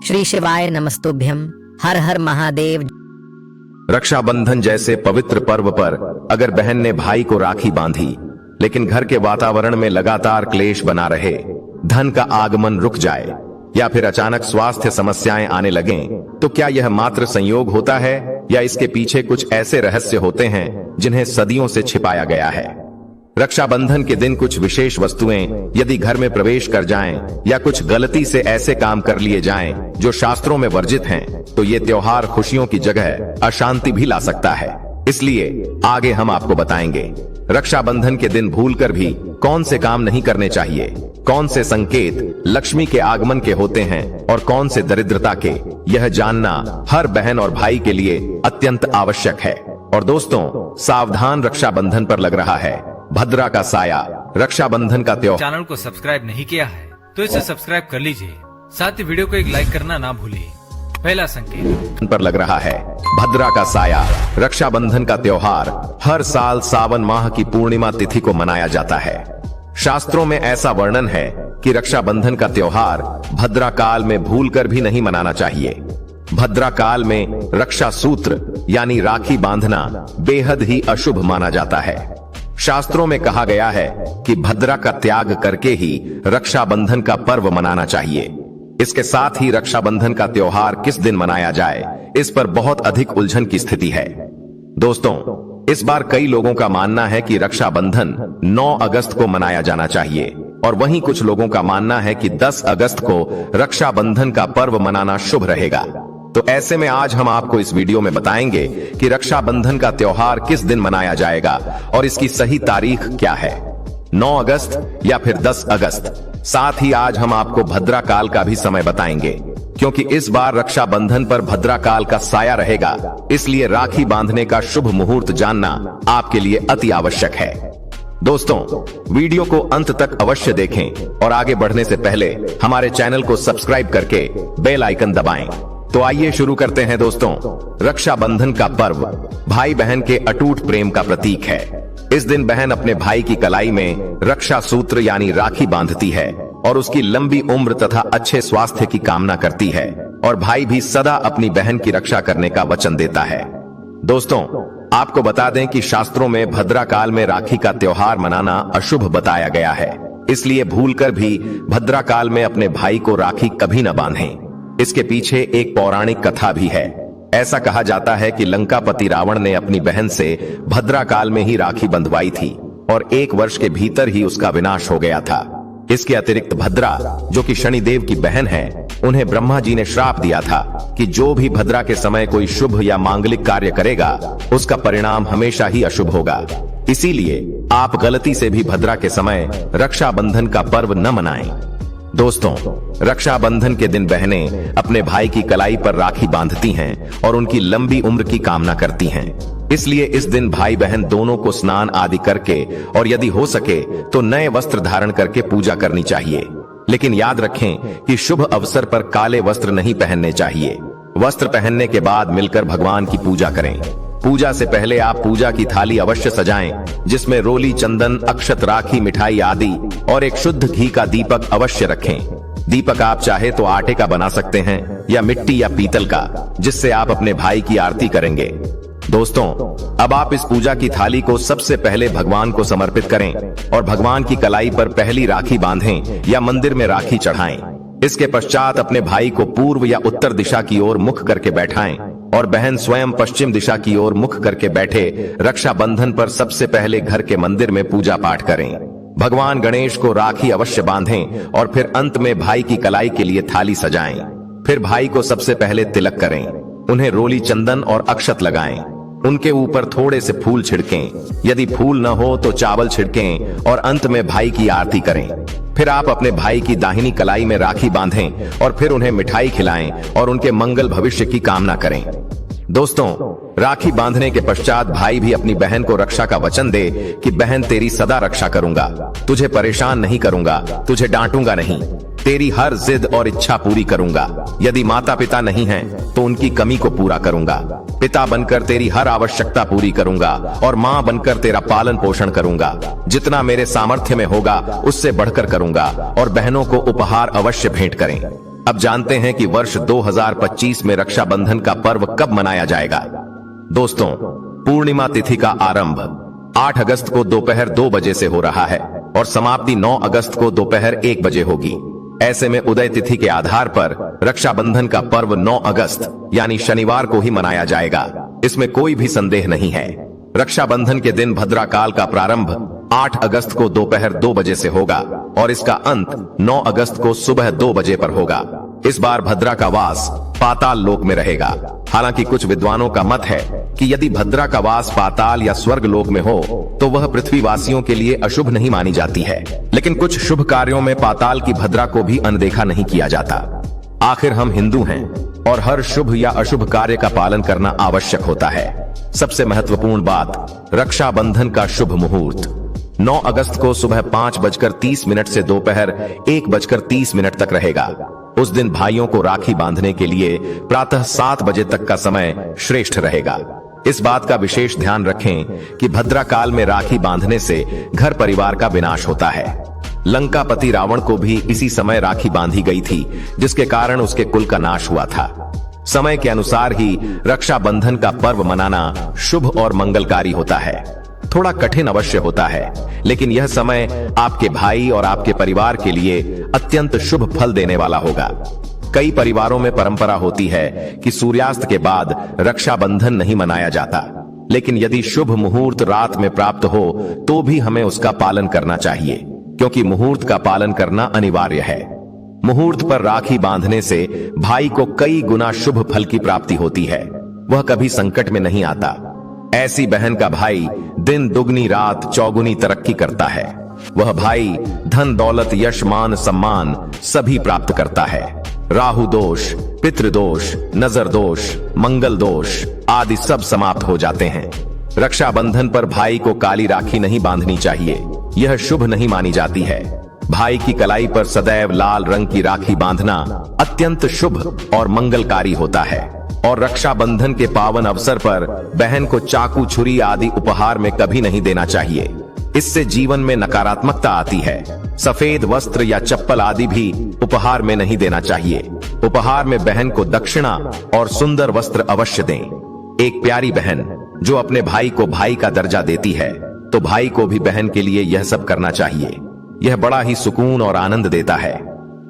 श्री शिवाय नमस्तुभ्यम। हर हर महादेव। रक्षाबंधन जैसे पवित्र पर्व पर अगर बहन ने भाई को राखी बांधी, लेकिन घर के वातावरण में लगातार क्लेश बना रहे, धन का आगमन रुक जाए या फिर अचानक स्वास्थ्य समस्याएं आने लगें, तो क्या यह मात्र संयोग होता है या इसके पीछे कुछ ऐसे रहस्य होते हैं जिन्हें सदियों से छिपाया गया है? रक्षाबंधन के दिन कुछ विशेष वस्तुएं यदि घर में प्रवेश कर जाएं या कुछ गलती से ऐसे काम कर लिए जाएं जो शास्त्रों में वर्जित हैं, तो ये त्योहार खुशियों की जगह अशांति भी ला सकता है। इसलिए आगे हम आपको बताएंगे रक्षाबंधन के दिन भूलकर भी कौन से काम नहीं करने चाहिए, कौन से संकेत लक्ष्मी के आगमन के होते हैं और कौन से दरिद्रता के। यह जानना हर बहन और भाई के लिए अत्यंत आवश्यक है। और दोस्तों, सावधान, रक्षाबंधन पर लग रहा है भद्रा का साया। रक्षाबंधन का त्योहार चैनल को सब्सक्राइब नहीं किया है तो इसे सब्सक्राइब कर लीजिए, साथ ही वीडियो को एक लाइक करना ना भूलिए। पहला संकेत पर लग रहा है भद्रा का साया। रक्षाबंधन का त्योहार हर साल सावन माह की पूर्णिमा तिथि को मनाया जाता है। शास्त्रों में ऐसा वर्णन है कि रक्षाबंधन का त्योहार भद्रा काल में भूलकर भी नहीं मनाना चाहिए। भद्रा काल में रक्षा सूत्र यानी राखी बांधना बेहद ही अशुभ माना जाता है। शास्त्रों में कहा गया है कि भद्रा का त्याग करके ही रक्षाबंधन का पर्व मनाना चाहिए। इसके साथ ही रक्षाबंधन का त्योहार किस दिन मनाया जाए, इस पर बहुत अधिक उलझन की स्थिति है। दोस्तों, इस बार कई लोगों का मानना है कि रक्षाबंधन 9 अगस्त को मनाया जाना चाहिए और वहीं कुछ लोगों का मानना है कि 10 अगस्त को रक्षाबंधन का पर्व मनाना शुभ रहेगा। तो ऐसे में आज हम आपको इस वीडियो में बताएंगे कि रक्षाबंधन का त्योहार किस दिन मनाया जाएगा और इसकी सही तारीख क्या है, 9 अगस्त या फिर 10 अगस्त। साथ ही आज हम आपको भद्रा काल का भी समय बताएंगे, क्योंकि इस बार रक्षाबंधन पर भद्रा काल का साया रहेगा। इसलिए राखी बांधने का शुभ मुहूर्त जानना आपके लिए अति आवश्यक है। दोस्तों, वीडियो को अंत तक अवश्य देखें और आगे बढ़ने से पहले हमारे चैनल को सब्सक्राइब करके बेल आइकन दबाएं। तो आइए शुरू करते हैं। दोस्तों, रक्षाबंधन का पर्व भाई बहन के अटूट प्रेम का प्रतीक है। इस दिन बहन अपने भाई की कलाई में रक्षा सूत्र यानी राखी बांधती है और उसकी लंबी उम्र तथा अच्छे स्वास्थ्य की कामना करती है, और भाई भी सदा अपनी बहन की रक्षा करने का वचन देता है। दोस्तों, आपको बता दें कि शास्त्रों में भद्रा काल में राखी का त्योहार मनाना अशुभ बताया गया है। इसलिए भूलकर भी भद्रा काल में अपने भाई को राखी कभी न बांधें। इसके पीछे एक पौराणिक कथा भी है। ऐसा कहा जाता है कि लंकापति रावण ने अपनी बहन से भद्रा काल में ही राखी बंधवाई थी और 1 वर्ष के भीतर ही उसका विनाश हो गया था। इसके अतिरिक्त भद्रा, जो कि शनिदेव की बहन है, उन्हें ब्रह्मा जी ने श्राप दिया था कि जो भी भद्रा के समय कोई शुभ या मांगलिक कार्य करेगा, उसका परिणाम हमेशा ही अशुभ होगा। इसीलिए आप गलती से भी भद्रा के समय रक्षाबंधन का पर्व न मनाएं। दोस्तों, रक्षाबंधन के दिन बहनें अपने भाई की कलाई पर राखी बांधती हैं और उनकी लंबी उम्र की कामना करती हैं। इसलिए इस दिन भाई बहन दोनों को स्नान आदि करके और यदि हो सके तो नए वस्त्र धारण करके पूजा करनी चाहिए। लेकिन याद रखें कि शुभ अवसर पर काले वस्त्र नहीं पहनने चाहिए। वस्त्र पहनने के बाद मिलकर भगवान की पूजा करें। पूजा से पहले आप पूजा की थाली अवश्य सजाएं, जिसमें रोली, चंदन, अक्षत, राखी, मिठाई आदि और एक शुद्ध घी का दीपक अवश्य रखें। दीपक आप चाहे तो आटे का बना सकते हैं या मिट्टी या पीतल का, जिससे आप अपने भाई की आरती करेंगे। दोस्तों, अब आप इस पूजा की थाली को सबसे पहले भगवान को समर्पित करें और भगवान की कलाई पर पहली राखी बांधें या मंदिर में राखी चढ़ाएं। इसके पश्चात अपने भाई को पूर्व या उत्तर दिशा की ओर मुख करके बैठाएं और बहन स्वयं पश्चिम दिशा की ओर मुख करके बैठे रक्षाबंधन पर सबसे पहले घर के मंदिर में पूजा पाठ करें। भगवान गणेश को राखी अवश्य बांधें और फिर अंत में भाई की कलाई के लिए थाली सजाएं। फिर भाई को सबसे पहले तिलक करें, उन्हें रोली, चंदन और अक्षत लगाएं। उनके ऊपर थोड़े से फूल छिड़कें, यदि फूल न हो तो चावल छिड़कें और अंत में भाई की आरती करें। फिर आप अपने भाई की दाहिनी कलाई में राखी बांधें और फिर उन्हें मिठाई खिलाएं और उनके मंगल भविष्य की कामना करें। दोस्तों, राखी बांधने के पश्चात भाई भी अपनी बहन को रक्षा का वचन दे कि बहन तेरी सदा रक्षा करूंगा, तुझे परेशान नहीं करूंगा, तुझे डांटूंगा नहीं, तेरी हर जिद और इच्छा पूरी करूंगा। यदि माता पिता नहीं हैं, तो उनकी कमी को पूरा करूंगा। पिता बनकर तेरी हर आवश्यकता पूरी करूंगा और माँ बनकर तेरा पालन पोषण करूंगा। जितना मेरे सामर्थ्य में होगा उससे बढ़कर करूंगा और बहनों को उपहार अवश्य भेंट करें। अब जानते हैं कि वर्ष 2025 में रक्षाबंधन का पर्व कब मनाया जाएगा। दोस्तों, पूर्णिमा तिथि का आरंभ 8 अगस्त को दोपहर 2 बजे से हो रहा है और समाप्ति 9 अगस्त को दोपहर 1 बजे होगी। ऐसे में उदय तिथि के आधार पर रक्षाबंधन का पर्व 9 अगस्त यानी शनिवार को ही मनाया जाएगा। इसमें कोई भी संदेह नहीं है। रक्षाबंधन के दिन भद्रा काल का प्रारंभ 8 अगस्त को दोपहर 2 बजे से होगा और इसका अंत 9 अगस्त को सुबह 2 बजे पर होगा। इस बार भद्रा का वास पाताल लोक में रहेगा। हालांकि कुछ विद्वानों का मत है कि यदि भद्रा का वास पाताल या स्वर्ग लोक में हो तो वह पृथ्वीवासियों के लिए अशुभ नहीं मानी जाती है, लेकिन कुछ शुभ कार्यों में पाताल की भद्रा को भी अनदेखा नहीं किया जाता। आखिर हम हिंदू हैं और हर शुभ या अशुभ कार्य का पालन करना आवश्यक होता है। सबसे महत्वपूर्ण बात, रक्षाबंधन का शुभ मुहूर्त 9 अगस्त को सुबह 5:30 से दोपहर 1:30 तक रहेगा। उस दिन भाइयों को राखी बांधने के लिए प्रातः 7 बजे तक का समय श्रेष्ठ रहेगा। इस बात का विशेष ध्यान रखें कि भद्रा काल में राखी बांधने से घर परिवार का विनाश होता है। लंकापति रावण को भी इसी समय राखी बांधी गई थी, जिसके कारण उसके कुल का नाश हुआ था। समय के अनुसार ही रक्षाबंधन का पर्व मनाना शुभ और मंगलकारी होता है। थोड़ा कठिन अवश्य होता है, लेकिन यह समय आपके भाई और आपके परिवार के लिए अत्यंत शुभ फल देने वाला होगा। कई परिवारों में परंपरा होती है कि सूर्यास्त के बाद रक्षाबंधन नहीं मनाया जाता, लेकिन यदि शुभ मुहूर्त रात में प्राप्त हो तो भी हमें उसका पालन करना चाहिए, क्योंकि मुहूर्त का पालन करना अनिवार्य है। मुहूर्त पर राखी बांधने से भाई को कई गुना शुभ फल की प्राप्ति होती है। वह कभी संकट में नहीं आता। ऐसी बहन का भाई दिन दुगनी रात चौगुनी तरक्की करता है। वह भाई धन दौलत यश मान सम्मान सभी प्राप्त करता है। राहु दोष, पितृदोष, नजर दोष, मंगल दोष आदि सब समाप्त हो जाते हैं। रक्षाबंधन पर भाई को काली राखी नहीं बांधनी चाहिए, यह शुभ नहीं मानी जाती है। भाई की कलाई पर सदैव लाल रंग की राखी बांधना अत्यंत शुभ और मंगलकारी होता है। और रक्षाबंधन के पावन अवसर पर बहन को चाकू छुरी आदि उपहार में कभी नहीं देना चाहिए। इससे जीवन में नकारात्मकता आती है। सफेद वस्त्र या चप्पल आदि भी उपहार में नहीं देना चाहिए। उपहार में बहन को दक्षिणा और सुंदर वस्त्र अवश्य दें। एक प्यारी बहन जो अपने भाई को भाई का दर्जा देती है, तो भाई को भी बहन के लिए यह सब करना चाहिए। यह बड़ा ही सुकून और आनंद देता है।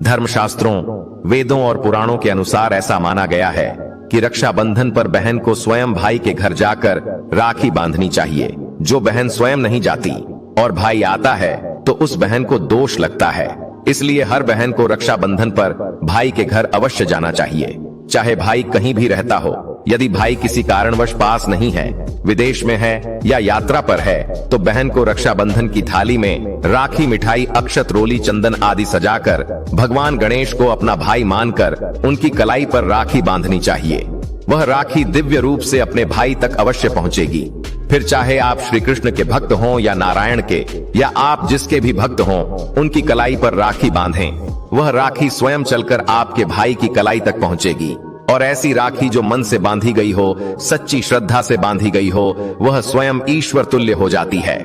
धर्मशास्त्रों, वेदों और पुराणों के अनुसार ऐसा माना गया है कि रक्षाबंधन पर बहन को स्वयं भाई के घर जाकर राखी बांधनी चाहिए। जो बहन स्वयं नहीं जाती और भाई आता है तो उस बहन को दोष लगता है। इसलिए हर बहन को रक्षाबंधन पर भाई के घर अवश्य जाना चाहिए, चाहे भाई कहीं भी रहता हो। यदि भाई किसी कारणवश पास नहीं है, विदेश में है या यात्रा पर है, तो बहन को रक्षाबंधन की थाली में राखी, मिठाई, अक्षत, रोली, चंदन आदि सजाकर भगवान गणेश को अपना भाई मानकर उनकी कलाई पर राखी बांधनी चाहिए। वह राखी दिव्य रूप से अपने भाई तक अवश्य पहुंचेगी। फिर चाहे आप श्री कृष्ण के भक्त हों या नारायण के, या आप जिसके भी भक्त हों, उनकी कलाई पर राखी बांधें। वह राखी स्वयं चलकर आपके भाई की कलाई तक पहुंचेगी। और ऐसी राखी जो मन से बांधी गई हो, सच्ची श्रद्धा से बांधी गई हो, वह स्वयं ईश्वर तुल्य हो जाती है।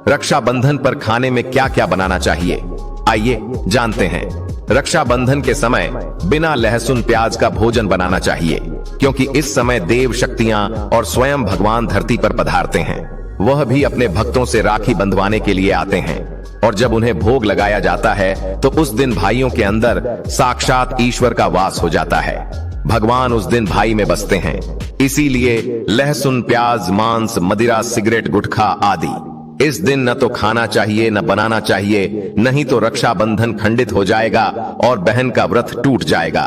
रक्षाबंधन पर खाने में क्या क्या बनाना चाहिए, आइए जानते हैं। रक्षाबंधन के समय बिना लहसुन प्याज का भोजन बनाना चाहिए, क्योंकि इस समय देव शक्तियां और स्वयं भगवान धरती पर पधारते हैं। वह भी अपने भक्तों से राखी बंधवाने के लिए आते हैं, और जब उन्हें भोग लगाया जाता है तो उस दिन भाइयों के अंदर साक्षात ईश्वर का वास हो जाता है। भगवान उस दिन भाई में बसते हैं। इसीलिए लहसुन, प्याज, मांस, मदिरा, सिगरेट, गुटखा आदि इस दिन न तो खाना चाहिए न बनाना चाहिए, नहीं तो रक्षाबंधन खंडित हो जाएगा और बहन का व्रत टूट जाएगा।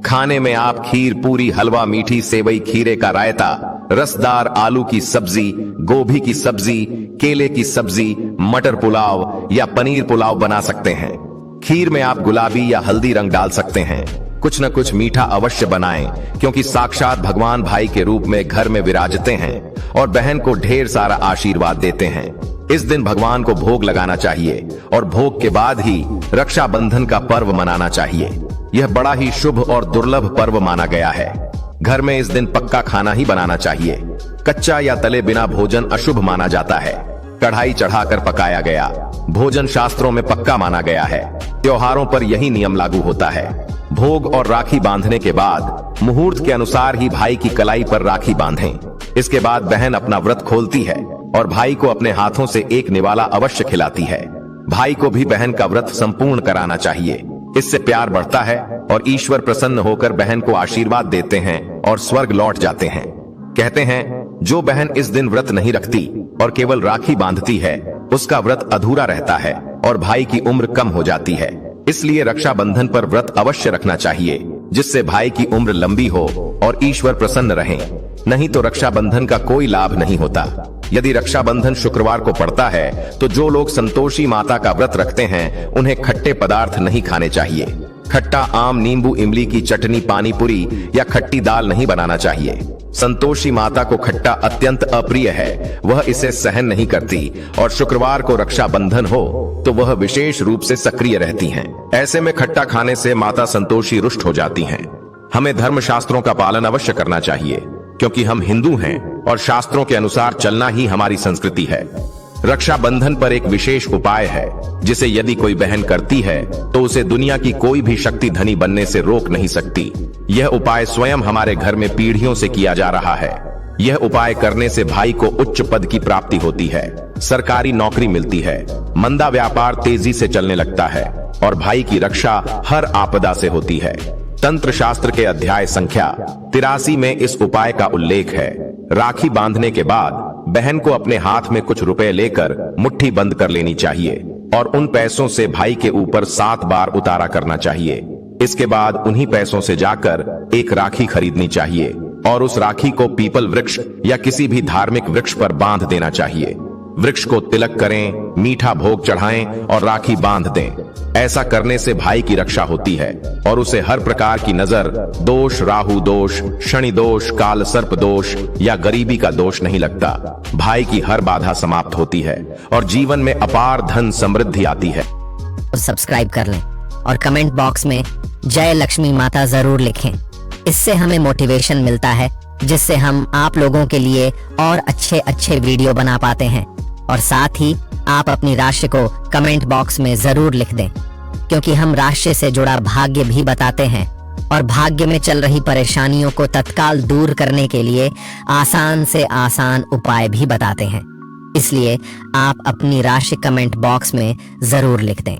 खाने में आप खीर, पूरी, हलवा, मीठी सेवई, खीरे का रायता, रसदार आलू की सब्जी, गोभी की सब्जी, केले की सब्जी, मटर पुलाव या पनीर पुलाव बना सकते हैं। खीर में आप गुलाबी या हल्दी रंग डाल सकते हैं। कुछ न कुछ मीठा अवश्य बनाएं, क्योंकि साक्षात भगवान भाई के रूप में घर में विराजते हैं और बहन को ढेर सारा आशीर्वाद देते हैं। इस दिन भगवान को भोग लगाना चाहिए और भोग के बाद ही रक्षाबंधन का पर्व मनाना चाहिए। यह बड़ा ही शुभ और दुर्लभ पर्व माना गया है। घर में इस दिन पक्का खाना ही बनाना चाहिए। कच्चा या तले बिना भोजन अशुभ माना जाता है। कढ़ाई चढ़ाकर पकाया गया भोजन शास्त्रों में पक्का माना गया है। त्योहारों पर यही नियम लागू होता है। भोग और राखी बांधने के बाद मुहूर्त के अनुसार ही भाई की कलाई पर राखी बांधें। इसके बाद बहन अपना व्रत खोलती है और भाई को अपने हाथों से एक निवाला अवश्य खिलाती है। भाई को भी बहन का व्रत संपूर्ण कराना चाहिए। इससे प्यार बढ़ता है और ईश्वर प्रसन्न होकर बहन को आशीर्वाद देते हैं और स्वर्ग लौट जाते हैं। कहते हैं जो बहन इस दिन व्रत नहीं रखती और केवल राखी बांधती है उसका व्रत अधूरा रहता है और भाई की उम्र कम हो जाती है। इसलिए रक्षाबंधन पर व्रत अवश्य रखना चाहिए जिससे भाई की उम्र लंबी हो और ईश्वर प्रसन्न रहे। नहीं तो रक्षाबंधन का कोई लाभ नहीं होता। यदि रक्षाबंधन शुक्रवार को पड़ता है तो जो लोग संतोषी माता का व्रत रखते हैं उन्हें खट्टे पदार्थ नहीं खाने चाहिए। खट्टा आम, नींबू, इमली की चटनी, पानी पूरी या खट्टी दाल नहीं बनाना चाहिए। संतोषी माता को खट्टा अत्यंत अप्रिय है, वह इसे सहन नहीं करती और शुक्रवार को रक्षाबंधन हो तो वह विशेष रूप से सक्रिय रहती हैं। ऐसे में खट्टा खाने से माता संतोषी रुष्ट हो जाती हैं। हमें धर्म शास्त्रों का पालन अवश्य करना चाहिए क्योंकि हम हिंदू हैं और शास्त्रों के अनुसार चलना ही हमारी संस्कृति है। रक्षाबंधन पर एक विशेष उपाय है जिसे यदि कोई बहन करती है तो उसे दुनिया की कोई भी शक्ति धनी बनने से रोक नहीं सकती। यह उपाय स्वयं हमारे घर में पीढ़ियों से किया जा रहा है। यह उपाय करने से भाई को उच्च पद की प्राप्ति होती है, सरकारी नौकरी मिलती है, मंदा व्यापार तेजी से चलने लगता है और भाई की रक्षा हर आपदा से होती है। तंत्र शास्त्र के अध्याय संख्या 83 में इस उपाय का उल्लेख है। राखी बांधने के बाद बहन को अपने हाथ में कुछ रुपए लेकर मुट्ठी बंद कर लेनी चाहिए और उन पैसों से भाई के ऊपर 7 बार उतारा करना चाहिए। इसके बाद उन्हीं पैसों से जाकर एक राखी खरीदनी चाहिए और उस राखी को पीपल वृक्ष या किसी भी धार्मिक वृक्ष पर बांध देना चाहिए। वृक्ष को तिलक करें, मीठा भोग चढ़ाएं और राखी बांध दें। ऐसा करने से भाई की रक्षा होती है और उसे हर प्रकार की नजर दोष, राहु दोष, शनि दोष, काल सर्प दोष या गरीबी का दोष नहीं लगता। भाई की हर बाधा समाप्त होती है और जीवन में अपार धन समृद्धि आती है। सब्सक्राइब कर लें और कमेंट बॉक्स में जय लक्ष्मी माता जरूर लिखें। इससे हमें मोटिवेशन मिलता है जिससे हम आप लोगों के लिए और अच्छे वीडियो बना पाते हैं। और साथ ही आप अपनी राशि को कमेंट बॉक्स में जरूर लिख दें क्योंकि हम राशि से जुड़ा भाग्य भी बताते हैं और भाग्य में चल रही परेशानियों को तत्काल दूर करने के लिए आसान से आसान उपाय भी बताते हैं। इसलिए आप अपनी राशि कमेंट बॉक्स में जरूर लिख दें।